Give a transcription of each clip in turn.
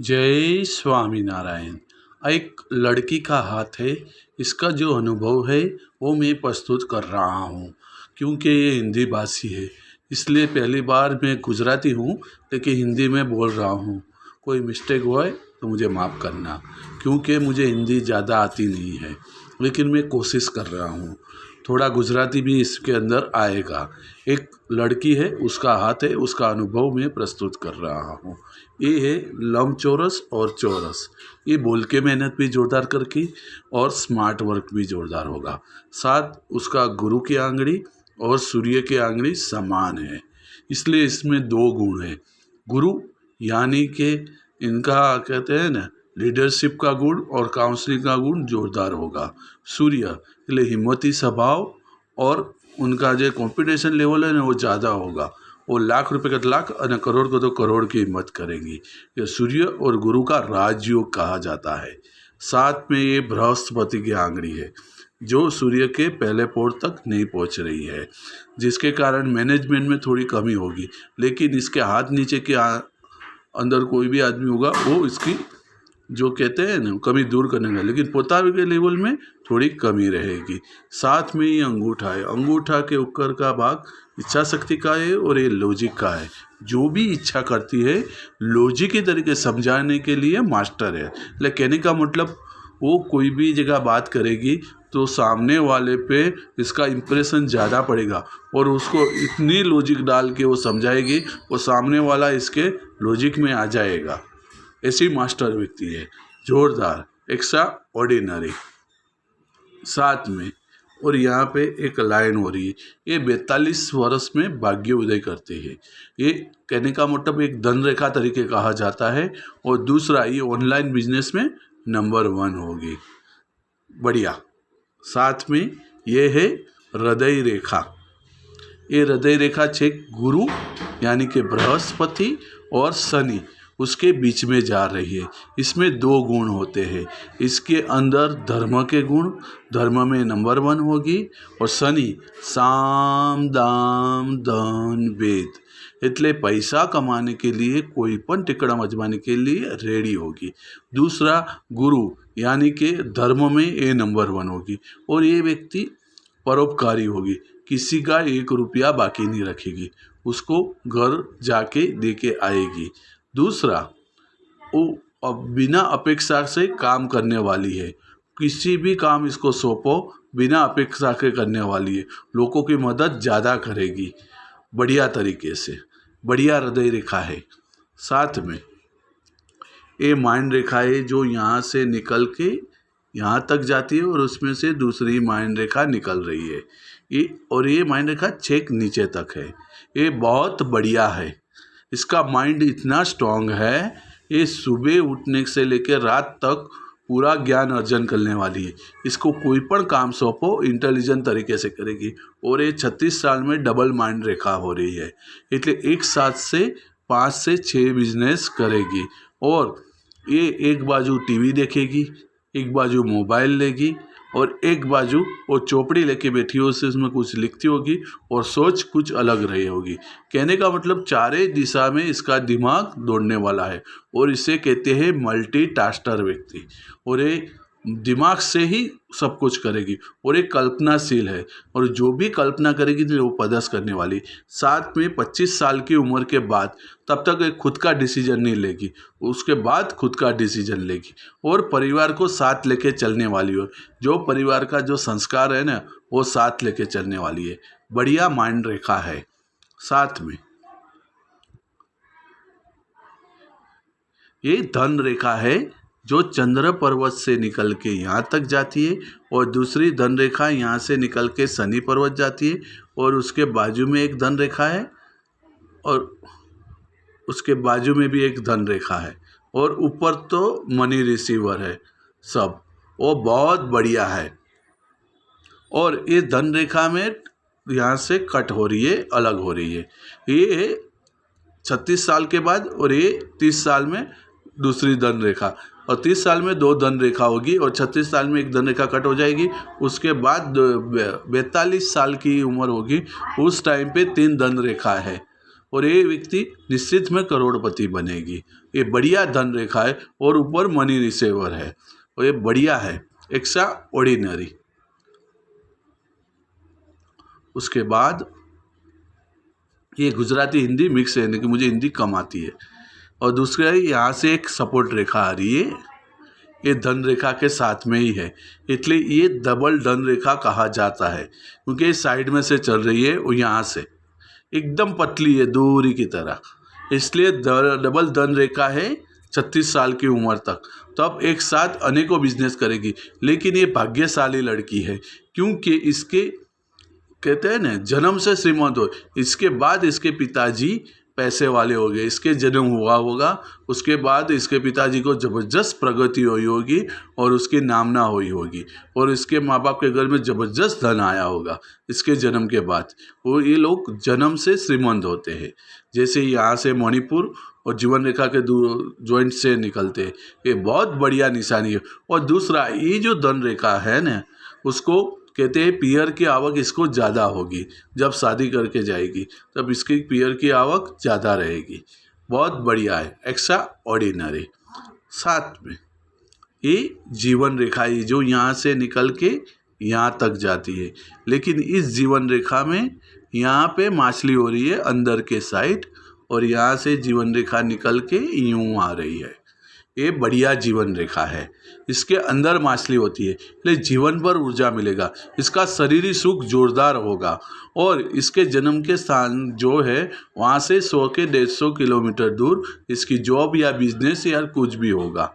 जय स्वामीनारायण। एक लड़की का हाथ है। इसका जो अनुभव है वो मैं प्रस्तुत कर रहा हूँ। क्योंकि ये हिंदी भाषी है, इसलिए पहली बार मैं गुजराती हूँ लेकिन हिंदी में बोल रहा हूँ। कोई मिस्टेक हुआ है तो मुझे माफ़ करना, क्योंकि मुझे हिंदी ज़्यादा आती नहीं है, लेकिन मैं कोशिश कर रहा हूँ। थोड़ा गुजराती भी इसके अंदर आएगा। एक लड़की है, उसका हाथ है, उसका अनुभव मैं प्रस्तुत कर रहा हूँ। ये है लंबचौरस और चौरस। ये बोल के मेहनत भी जोरदार करके और स्मार्ट वर्क भी जोरदार होगा। साथ उसका गुरु की आंगड़ी और सूर्य की आंगड़ी समान है, इसलिए इसमें दो गुण है। गुरु यानी कि इनका कहते हैं ना, लीडरशिप का गुण और काउंसलिंग का गुण जोरदार होगा। सूर्य इसलिए हिम्मती स्वभाव और उनका जो कॉम्पिटिशन लेवल है ना वो ज़्यादा होगा। वो लाख रुपए का तो लाख और करोड़ को तो करोड़ की हिम्मत करेंगी। ये सूर्य और गुरु का राजयोग कहा जाता है। साथ में ये बृहस्पति की आंगड़ी है, जो सूर्य के पहले पोर तक नहीं पहुंच रही है, जिसके कारण मैनेजमेंट में थोड़ी कमी होगी। लेकिन इसके हाथ नीचे के अंदर कोई भी आदमी होगा वो इसकी जो कहते हैं ना कमी दूर करने का, लेकिन पोता के लेवल में थोड़ी कमी रहेगी। साथ में ये अंगूठा है। अंगूठा के ऊपर का भाग इच्छा शक्ति का है और ये लॉजिक का है। जो भी इच्छा करती है लॉजिक के तरीके समझाने के लिए मास्टर है। लेकिन कहने का मतलब वो कोई भी जगह बात करेगी तो सामने वाले पे इसका इम्प्रेशन ज़्यादा पड़ेगा और उसको इतनी लॉजिक डाल के वो समझाएगी वो सामने वाला इसके लॉजिक में आ जाएगा। ऐसी मास्टर व्यक्ति है, जोरदार, एक्स्ट्रा ऑर्डिनरी। साथ में और यहाँ पे एक लाइन हो रही है, ये 42 वर्ष में भाग्य उदय करते हैं। ये कहने का मतलब एक धन रेखा तरीके कहा जाता है। और दूसरा, ये ऑनलाइन बिजनेस में नंबर 1 होगी। बढ़िया। साथ में ये है हृदय रेखा। ये हृदय रेखा छेक गुरु यानी कि बृहस्पति और शनि उसके बीच में जा रही है। इसमें दो गुण होते हैं। इसके अंदर धर्म के गुण, धर्म में नंबर 1 होगी। और शनि साम दाम दन वेद, એટલે पैसा कमाने के लिए कोई पण टिकड़ा मजमाने के लिए रेडी होगी। दूसरा गुरु यानी कि धर्म में ये नंबर 1 होगी। और ये व्यक्ति परोपकारी होगी, किसी का 1 रुपया बाकी नहीं रखेगी, उसको घर जाके दे के आएगी। दूसरा, वो अब बिना अपेक्षा से काम करने वाली है। किसी भी काम इसको सौंपो बिना अपेक्षा के करने वाली है। लोगों की मदद ज़्यादा करेगी बढ़िया तरीके से। बढ़िया हृदय रेखा है। साथ में ये माइंड रेखा है जो यहाँ से निकल के यहाँ तक जाती है और उसमें से दूसरी माइंड रेखा निकल रही है। ये माइंड रेखा छेक नीचे तक है। ये बहुत बढ़िया है। इसका माइंड इतना स्ट्रांग है, ये सुबह उठने से लेकर रात तक पूरा ज्ञान अर्जन करने वाली है। इसको कोई पण काम सौंपो इंटेलिजेंट तरीके से करेगी। और ये 36 साल में डबल माइंड रेखा हो रही है, इसलिए एक साथ से 5 से 6 बिजनेस करेगी। और ये एक बाजू टीवी देखेगी, एक बाजू मोबाइल लेगी और एक बाजू वो चौपड़ी लेके बैठी हो, उसमें कुछ लिखती होगी और सोच कुछ अलग रही होगी। कहने का मतलब चारे दिशा में इसका दिमाग दौड़ने वाला है और इसे कहते हैं मल्टीटास्कर व्यक्ति। और ये दिमाग से ही सब कुछ करेगी और एक कल्पनाशील है और जो भी कल्पना करेगी तो वो प्रदर्शन करने वाली। साथ में 25 साल की उम्र के बाद तब तक एक खुद का डिसीजन नहीं लेगी, उसके बाद खुद का डिसीजन लेगी और परिवार को साथ लेके चलने वाली हो। जो परिवार का जो संस्कार है ना वो साथ लेके चलने वाली है। बढ़िया माइंड रेखा है। साथ में ये धन रेखा है जो चंद्र पर्वत से निकल के यहाँ तक जाती है और दूसरी धन रेखा यहाँ से निकल के शनि पर्वत जाती है और उसके बाजू में एक धन रेखा है और उसके बाजू में भी एक धन रेखा है और ऊपर तो मनी रिसीवर है सब। वो बहुत बढ़िया है। और ये धन रेखा में यहाँ से कट हो रही है, अलग हो रही है। ये 36 साल के बाद और ये 30 साल में दूसरी धन रेखा और 30 साल में 2 धन रेखा होगी और 36 साल में एक धन रेखा कट हो जाएगी। उसके बाद 42 साल की उम्र होगी, उस टाइम पे 3 धन रेखा है और ये व्यक्ति निश्चित में करोड़पति बनेगी। ये बढ़िया धन रेखा है और ऊपर मनी रिसीवर है और ये बढ़िया है, एक्स्ट्रा ऑर्डिनरी। उसके बाद ये गुजराती हिंदी मिक्स है, कि मुझे हिंदी कम आती है। और दूसरा यहाँ से एक सपोर्ट रेखा आ रही है, ये धन रेखा के साथ में ही है, इसलिए ये डबल धन रेखा कहा जाता है, क्योंकि ये साइड में से चल रही है और यहाँ से एकदम पतली है दूरी की तरह, इसलिए डबल धन रेखा है 36 साल की उम्र तक। तो अब एक साथ अनेकों बिजनेस करेगी, लेकिन ये भाग्यशाली लड़की है, क्योंकि इसके कहते हैं ना जन्म से श्रीमंत हो, इसके बाद इसके पिताजी पैसे वाले हो गए, इसके जन्म हुआ होगा, उसके बाद इसके पिताजी को ज़बरदस्त प्रगति हुई होगी और उसकी नामना हुई होगी और इसके माँ बाप के घर में ज़बरदस्त धन आया होगा इसके जन्म के बाद। वो ये लोग जन्म से श्रीमंत होते हैं। जैसे यहाँ से मणिपुर और जीवन रेखा के जॉइंट से निकलते हैं, ये बहुत बढ़िया निशानी है। और दूसरा ये जो धन रेखा है ना, उसको कहते हैं पीयर की आवक इसको ज़्यादा होगी, जब शादी करके जाएगी तब इसकी पीयर की आवक ज़्यादा रहेगी। बहुत बढ़िया है, एक्स्ट्रा ऑर्डिनरी। साथ में ये जीवन रेखा है जो यहाँ से निकल के यहाँ तक जाती है, लेकिन इस जीवन रेखा में यहाँ पे माछली हो रही है अंदर के साइड और यहाँ से जीवन रेखा निकल के यूँ आ रही है। ये बढ़िया जीवन रेखा है, इसके अंदर माछली होती है, इसलिए जीवन भर ऊर्जा मिलेगा, इसका शरीरी सुख जोरदार होगा और इसके जन्म के स्थान जो है वहाँ से 100 के 150 किलोमीटर दूर इसकी जॉब या बिजनेस या कुछ भी होगा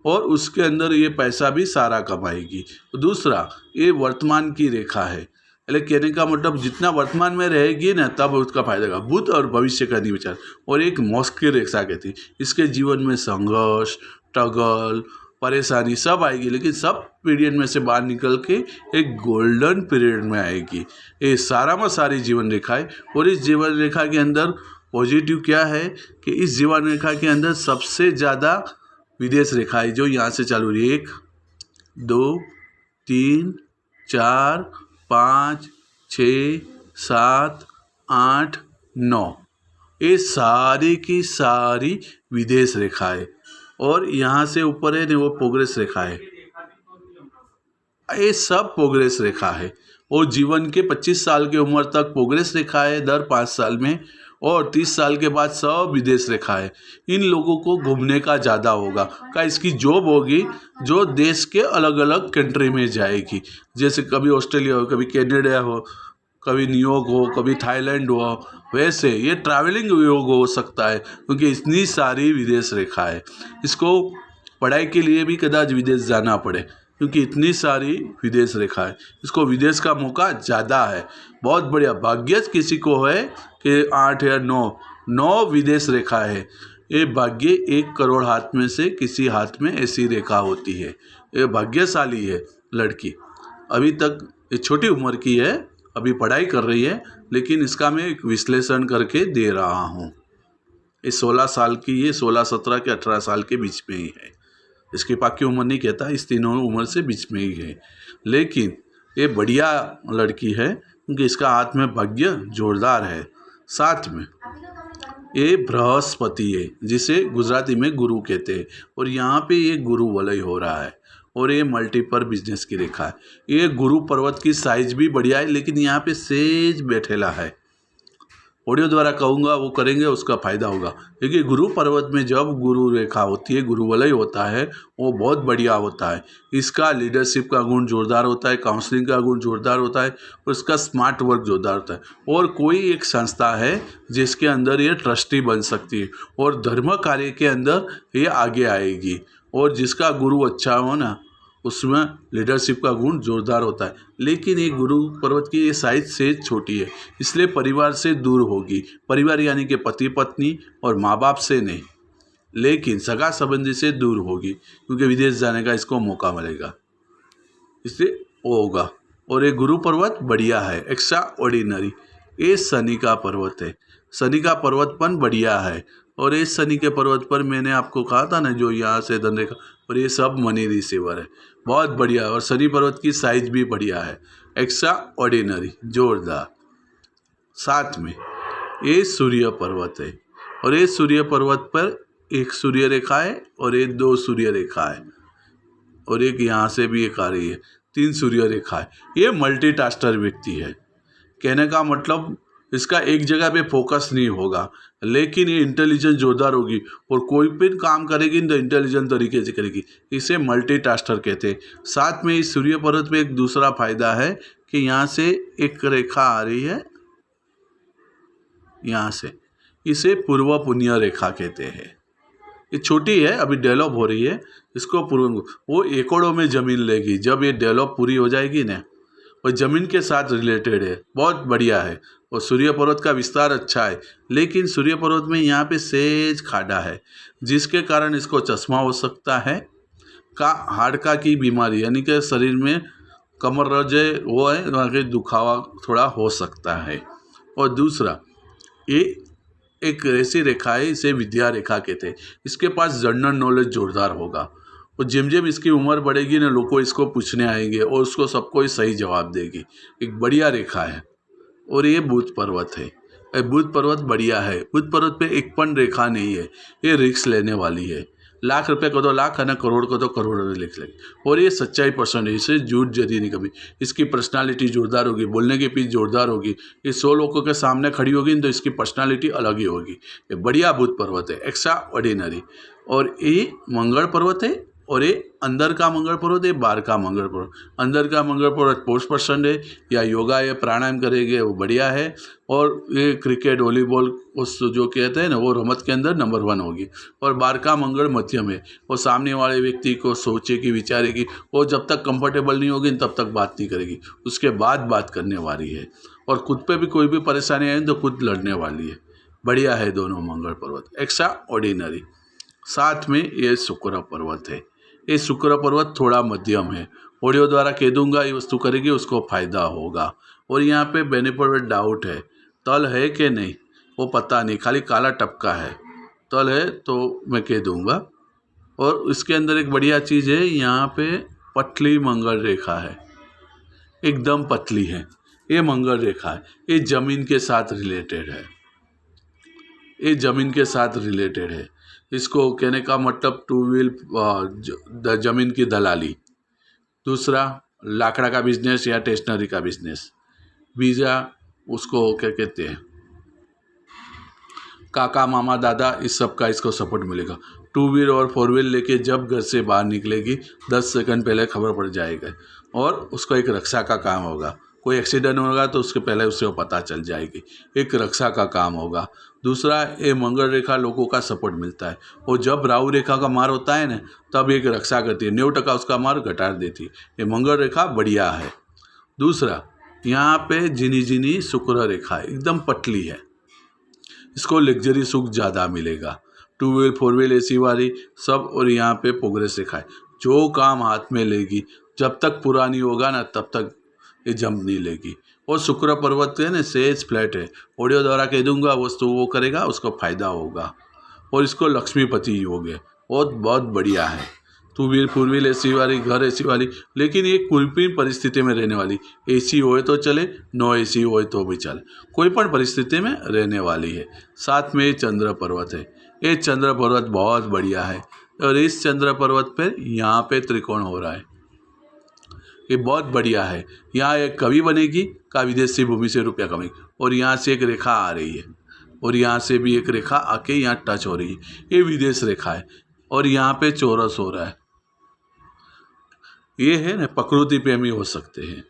और उसके अंदर ये पैसा भी सारा कमाएगी। दूसरा ये वर्तमान की रेखा है, कहने का मतलब जितना वर्तमान में रहेगी ना तब उसका फायदा होगा। भूत और भविष्य का नहीं विचार। और एक मोक्ष की रेखा कहती, इसके जीवन में संघर्ष, स्ट्रगल, परेशानी सब आएगी, लेकिन सब पीरियड में से बाहर निकल के एक गोल्डन पीरियड में आएगी। ये सारा में सारी जीवन रेखा है। और इस जीवन रेखा के अंदर पॉजिटिव क्या है कि इस जीवन रेखा के अंदर सबसे ज़्यादा विदेश रेखा है जो यहाँ से चालू रही है। 1 2 3 4 5 6 7 8 9 ये सारी की सारी विदेश रेखा है। और यहाँ से ऊपर है ना वो प्रोग्रेस रेखा है, ये सब प्रोग्रेस रेखा है। और जीवन के 25 साल की उम्र तक प्रोग्रेस रेखा है दर 5 साल में, और 30 साल के बाद सब विदेश रेखा है। इन लोगों को घूमने का ज़्यादा होगा, का इसकी जॉब होगी जो देश के अलग अलग कंट्री में जाएगी, जैसे कभी ऑस्ट्रेलिया हो, कभी कनाडा हो, कभी न्यूयॉर्क हो, कभी थाईलैंड हो। वैसे ये ट्रैवलिंग योग हो सकता है, क्योंकि इतनी सारी विदेश रेखा है। इसको पढ़ाई के लिए भी कदाच विदेश जाना पड़े, क्योंकि इतनी सारी विदेश रेखा है। इसको विदेश का मौका ज़्यादा है। बहुत बढ़िया भाग्य किसी को है कि 8 या 9 विदेश रेखा है। ये भाग्य 1 करोड़ हाथ में से किसी हाथ में ऐसी रेखा होती है। ये भाग्यशाली है लड़की। अभी तक ये छोटी उम्र की है, अभी पढ़ाई कर रही है, लेकिन इसका मैं एक विश्लेषण करके दे रहा हूँ। ये 16 साल की, ये 16, 17 के 18 साल के बीच में ही है। इसकी पक्की उम्र नहीं कहता, इस तीनों उम्र से बीच में ही है। लेकिन ये बढ़िया लड़की है क्योंकि इसका हाथ में भाग्य जोरदार है। साथ में ये बृहस्पति है, जिसे गुजराती में गुरु कहते हैं, और यहाँ पे ये गुरु वलय हो रहा है। और ये मल्टीपल बिजनेस की रेखा है। ये गुरु पर्वत की साइज भी बढ़िया है, लेकिन यहाँ पे सेज बैठेला है। ऑडियो द्वारा कहूँगा वो करेंगे, उसका फायदा होगा। क्योंकि गुरु पर्वत में जब गुरु रेखा होती है, गुरु वलय होता है, वो बहुत बढ़िया होता है। इसका लीडरशिप का गुण जोरदार होता है, काउंसलिंग का गुण जोरदार होता है, और इसका स्मार्ट वर्क जोरदार होता है। और कोई एक संस्था है जिसके अंदर ये ट्रस्टी बन सकती है और धर्म कार्य के अंदर ये आगे आएगी। और जिसका गुरु अच्छा हो ना, उसमें लीडरशिप का गुण जोरदार होता है। लेकिन ये गुरु पर्वत की ये साइज से छोटी है, इसलिए परिवार से दूर होगी। परिवार यानी कि पति पत्नी और माँ बाप से नहीं, लेकिन सगा संबंधी से दूर होगी, क्योंकि विदेश जाने का इसको मौका मिलेगा, इसलिए वो होगा। और ये गुरु पर्वत बढ़िया है, एक्स्ट्रा ऑर्डिनरी। ये शनि का पर्वत है। शनि का पर्वतपन बढ़िया है। और इस शनि के पर्वत पर मैंने आपको कहा था ना, जो यहाँ से धन रेखा, और ये सब मनी रिसीवर है, बहुत बढ़िया। और शनि पर्वत की साइज भी बढ़िया है, एक्स्ट्रा ऑर्डिनरी, जोरदार। साथ में ये सूर्य पर्वत है, और ये सूर्य पर्वत पर एक सूर्य रेखा है और ये 2 सूर्य रेखा है और एक यहाँ से भी एक आ रही है, 3 सूर्य रेखा है। ये मल्टीटास्कर व्यक्ति है। कहने का मतलब इसका एक जगह पे फोकस नहीं होगा, लेकिन ये इंटेलिजेंस जोरदार होगी और कोई भी काम करेगी तो इंटेलिजेंट तरीके से करेगी। इसे मल्टीटास्कर कहते हैं। साथ में इस सूर्य पर्वत में एक दूसरा फायदा है कि यहाँ से एक रेखा आ रही है, यहाँ से, इसे पूर्व पुण्य रेखा कहते हैं। ये छोटी है, अभी डेवलप हो रही है। इसको पूर्व, वो एकड़ों में ज़मीन लेगी जब ये डेवलप पूरी हो जाएगी ना, और ज़मीन के साथ रिलेटेड है, बहुत बढ़िया है। और सूर्य पर्वत का विस्तार अच्छा है, लेकिन सूर्य पर्वत में यहाँ पे सेज खाड़ा है, जिसके कारण इसको चश्मा हो सकता है, हाड़का की बीमारी यानी कि शरीर में कमर रजे वो है, वहाँ के दुखावा थोड़ा हो सकता है। और दूसरा, ये एक ऐसी रेखा है, इसे विद्या रेखा कहते हैं। इसके पास जनरल नॉलेज जोरदार होगा और जिम जिम इसकी उम्र बढ़ेगी ना, लोग इसको पूछने आएंगे और उसको सबको ही सही जवाब देगी। एक बढ़िया रेखा है। और ये बुध पर्वत है। बुध पर्वत बढ़िया है। बुध पर्वत पे एक पण रेखा नहीं है, ये रिस्क लेने वाली है। लाख रुपए को तो लाख, है ना, करोड़ को तो करोड़ लिख लेगी। और ये सच्चाई पर्सन है, इसे झूठ जरी नहीं कभी। इसकी पर्सनालिटी जोरदार होगी, बोलने की पीच जोरदार होगी। ये 100 लोगों के सामने खड़ी होगी तो इसकी पर्सनालिटी अलग ही होगी। ये बढ़िया बुध पर्वत है, एक्स्ट्रा ऑर्डिनरी। और ये मंगल पर्वत है, और ये अंदर का मंगल पर्वत है, बाहर का मंगल पर्वत। अंदर का मंगल पर्वत स्पोर्ट्स पर्सन है, या योगा या प्राणायाम करेंगे वो बढ़िया है। और ये क्रिकेट, वॉलीबॉल, उस जो कहते हैं ना, वो रमत के अंदर नंबर 1 होगी। और बाहर का मंगल मध्यम है, वो सामने वाले व्यक्ति को सोचेगी, विचारेगी। वो जब तक कंफर्टेबल नहीं होगी तब तक बात नहीं करेगी, उसके बाद बात करने वाली है। और खुद पे भी कोई भी परेशानी आए तो खुद लड़ने वाली है। बढ़िया है दोनों मंगल पर्वत, एक्स्ट्रा ऑर्डिनरी। साथ में ये शुक्र पर्वत है। ये शुक्र पर्वत थोड़ा मध्यम है। ऑडियो द्वारा कह दूंगा, ये वस्तु करेगी उसको फायदा होगा। और यहाँ पे बेनिफिट डाउट है, तल है कि नहीं वो पता नहीं, खाली काला टपका है। तल है तो मैं कह दूंगा। और इसके अंदर एक बढ़िया चीज़ है, यहाँ पे पतली मंगल रेखा है, एकदम पतली है। ये मंगल रेखा है, ये जमीन के साथ रिलेटेड है। ये ज़मीन के साथ रिलेटेड है। इसको कहने का मतलब टू व्हील ज़मीन की दलाली। दूसरा, लाकड़ा का बिजनेस या स्टेशनरी का बिजनेस। वीज़ा, उसको क्या कहते हैं, काका मामा दादा, इस सब का इसको सपोर्ट मिलेगा। 2 व्हील और 4 व्हील लेके जब घर से बाहर निकलेगी 10 सेकंड पहले खबर पड़ जाएगा। और उसको एक रक्षा का काम होगा। कोई एक्सीडेंट होगा तो उसके पहले उससे पता चल जाएगी, एक रक्षा का काम होगा। दूसरा, ये मंगल रेखा लोगों का सपोर्ट मिलता है। और जब राहु रेखा का मार होता है ना, तब एक रक्षा करती है, 90% उसका मार घटा देती है। ये मंगल रेखा बढ़िया है। दूसरा, यहाँ पे जिनी जिनी शुक्र रेखा है, एकदम पतली है। इसको लग्जरी सुख ज़्यादा मिलेगा। 2 व्हील 4 व्हील एसी वाली सब। और यहाँ पे प्रोग्रेस रेखा है। जो काम हाथ में लेगी जब तक पूरा नहीं होगा ना, तब तक ये जंप नहीं लेगी। और शुक्र पर्वत है ना, सेज फ्लैट है। ऑडियो द्वारा कह दूंगा, वस्तु वो करेगा उसको फायदा होगा। और इसको लक्ष्मीपति योग है, बहुत बढ़िया है। 2 व्हील 4 व्हील एसी वाली, घर एसी वाली, लेकिन ये कोई भी परिस्थिति में रहने वाली। एसी होए तो चले, नो एसी होए तो भी चले, कोई पण परिस्थिति में रहने वाली है। साथ में चंद्र पर्वत है। ये चंद्र पर्वत बहुत बढ़िया है। और इस चंद्र पर्वत पर यहाँ पे त्रिकोण हो रहा है, ये बहुत बढ़िया है। यहाँ एक कवि बनेगी का विदेशी भूमि से रुपया कमाएगी। और यहाँ से एक रेखा आ रही है, और यहाँ से भी एक रेखा आके यहाँ टच हो रही है, ये विदेश रेखा है। और यहाँ पे चौरस हो रहा है। ये है ना, प्रकृति प्रेमी हो सकते हैं।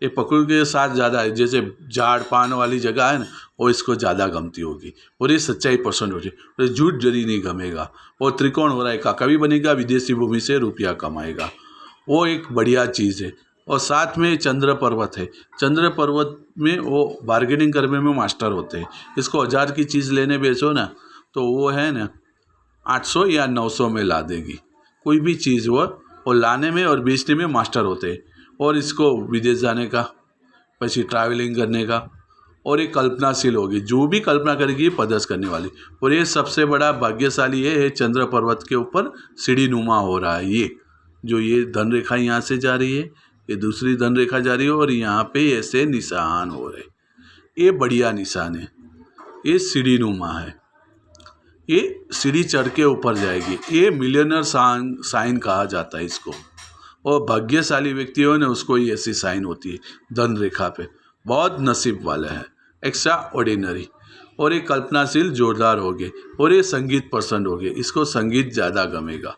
ये प्रकृति के साथ ज़्यादा है, जैसे झाड़ पान वाली जगह है ना, वो इसको ज़्यादा गमती होगी। और ये सच्चाई पसंद होगी, और झूठ जरी नहीं गमेगा। और त्रिकोण हो रहा है, का कवि बनेगा, विदेशी भूमि से रुपया कमाएगा, वो एक बढ़िया चीज़ है। और साथ में चंद्र पर्वत है। चंद्र पर्वत में वो बार्गेनिंग करने में मास्टर होते हैं। इसको 1000 की चीज़ लेने बेचो ना, तो वो है ना 800 या 900 में ला देगी। कोई भी चीज़ वो लाने में और बेचने में मास्टर होते हैं। और इसको विदेश जाने का, પછી ट्रैवलिंग करने का, और ये कल्पनाशील होगी। जो भी कल्पना करेगी ये पदस करने वाली। और ये सबसे बड़ा भाग्यशाली है, चंद्र पर्वत के ऊपर सीढ़ी नुमा हो रहा है। ये जो ये धन रेखा यहाँ से जा रही है, ये दूसरी धन रेखा जा रही है, और यहाँ पे ऐसे निशान हो रहे, ये बढ़िया निशान है। ये सीढ़ी नुमा है। ये सीढ़ी चढ़ के ऊपर जाएगी। ये मिलियनर साइन कहा जाता है इसको, और भाग्यशाली व्यक्तियों ने उसको ही ऐसी साइन होती है धन रेखा पे, बहुत नसीब वाले हैं, एक्स्ट्रा ऑर्डिनरी। और ये कल्पनाशील जोरदार होगे, और ये संगीत पसंद होगे, इसको संगीत ज़्यादा गमेगा,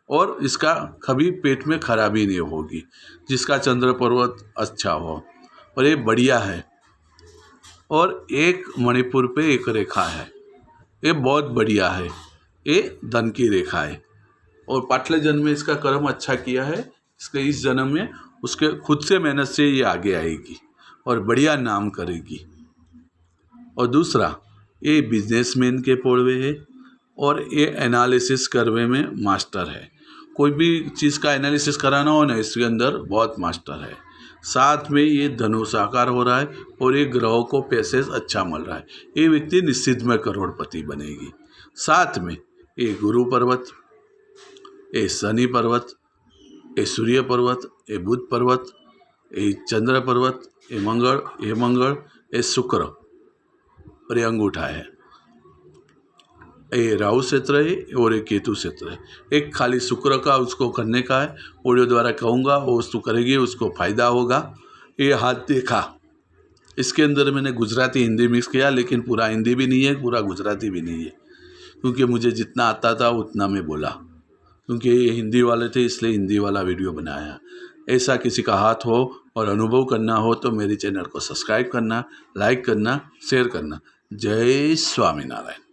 और इसका कभी पेट में खराबी नहीं होगी, जिसका चंद्र पर्वत अच्छा हो, और ये बढ़िया है। और एक मणिपुर पे एक रेखा है, ये बहुत बढ़िया है, ये धन की रेखा है। और पाछले जन्म में इसका कर्म अच्छा किया है, इसके इस जन्म में उसके खुद से मेहनत से ये आगे आएगी और बढ़िया नाम करेगी। और दूसरा, ये बिजनेसमैन के पोड़वे है, और ये एनालिसिस करवे में मास्टर है। कोई भी चीज़ का एनालिसिस कराना हो ना, इसके अंदर बहुत मास्टर है। साथ में ये धनु साकार हो रहा है, और ये ग्रहों को पैसेज अच्छा मिल रहा है। ये व्यक्ति निश्चित में करोड़पति बनेगी। साथ में ये गुरु पर्वत, ये शनि पर्वत, ये सूर्य पर्वत, ये बुध पर्वत, ये चंद्र पर्वत, ये मंगल, ये शुक्र, और ये अंगूठा है। ये राहु क्षेत्र है और एक केतु क्षेत्र है। एक खाली शुक्र का उसको करने का है, ऑडियो द्वारा कहूँगा, वो वस्तु करेगी, उसको फायदा होगा। ये हाथ देखा, इसके अंदर मैंने गुजराती हिंदी मिक्स किया, लेकिन पूरा हिंदी भी नहीं है, पूरा गुजराती भी नहीं है, क्योंकि मुझे जितना आता था उतना मैं बोला, क्योंकि ये हिंदी वाले थे इसलिए हिंदी वाला वीडियो बनाया। ऐसा किसी का हाथ हो और अनुभव करना हो तो मेरे चैनल को सब्सक्राइब करना, लाइक करना, शेयर करना। जय स्वामीनारायण।